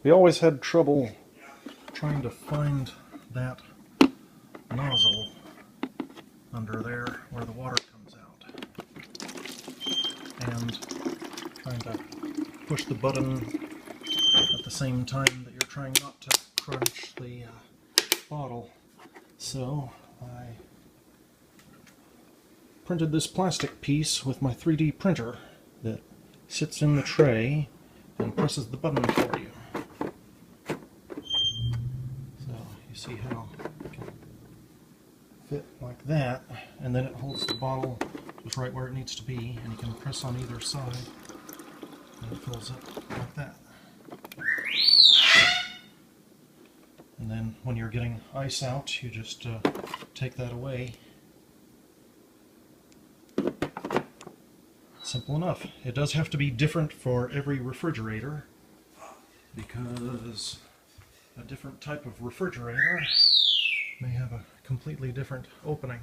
We always had trouble trying to find that nozzle under there where the water comes out, and trying to push the button at the same time that you're trying not to crunch the bottle. So I printed this plastic piece with my 3D printer that sits in the tray and presses the button for you. So you see how it can fit like that, and then it holds the bottle just right where it needs to be, and you can press on either side and it fills up like that. And then when you're getting ice out, you just take that away. Simple enough. It does have to be different for every refrigerator, because a different type of refrigerator may have a completely different opening.